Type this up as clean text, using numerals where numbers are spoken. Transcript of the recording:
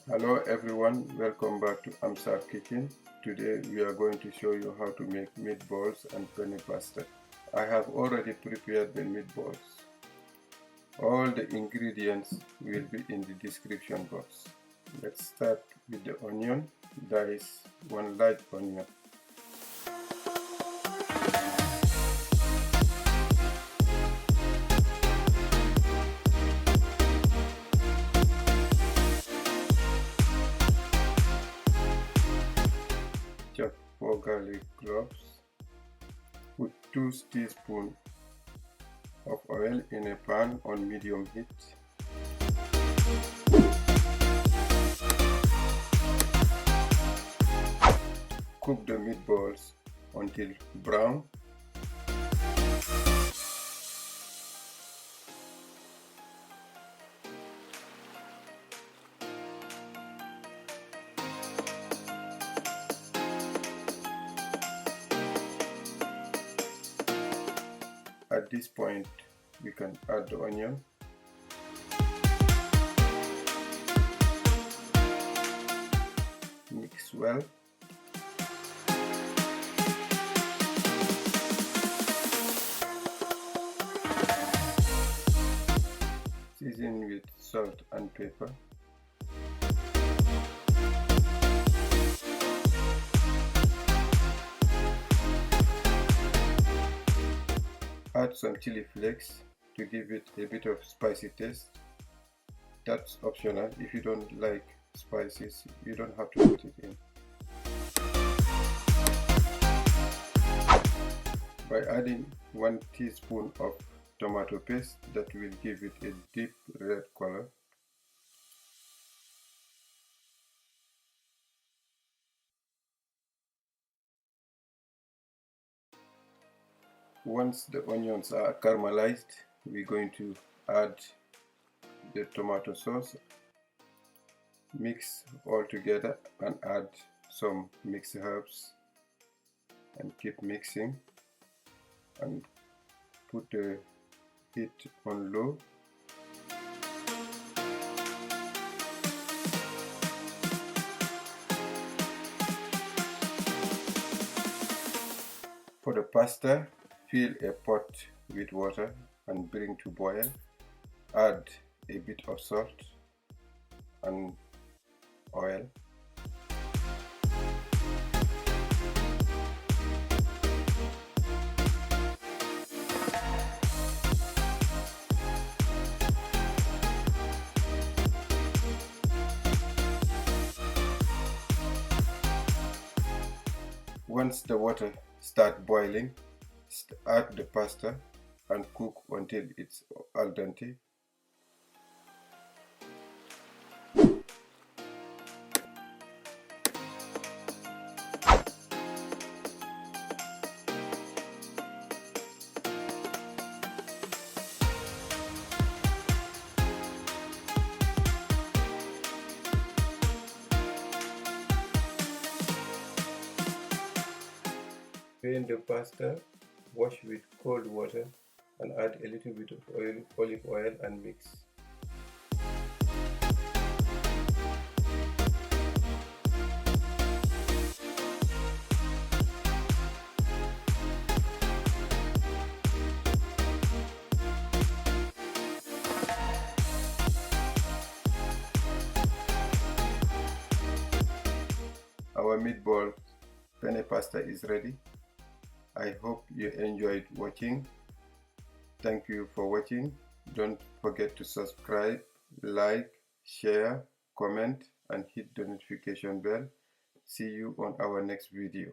Hello everyone, welcome back to AMSAB kitchen. Today we are going to show you how to make meatballs and penne pasta. I have already prepared the meatballs. All the ingredients will be in the description box. Let's start with the onion. Dice one large onion. Chop 4 garlic cloves. Put 2 teaspoons of oil in a pan on medium heat. Cook the meatballs until brown. At this point, we can add the onion. Mix well. Season with salt and pepper. Add some chili flakes to give it a bit of spicy taste. That's optional. If you don't like spices, you don't have to put it in. By adding 1 teaspoon of tomato paste, that will give it a deep red color. Once the onions are caramelized, we're going to add the tomato sauce. Mix all together and add some mixed herbs and keep mixing and put the heat on low. For the pasta, fill a pot with water and bring to boil. Add a bit of salt and oil. Once the water starts boiling, add the pasta and cook until it's al dente. Drain the pasta, wash with cold water and add a little bit of olive oil and mix. Our meatball penne pasta is ready. I hope you enjoyed watching. Thank you for watching. Don't forget to subscribe, like, share, comment and hit the notification bell. See you on our next video.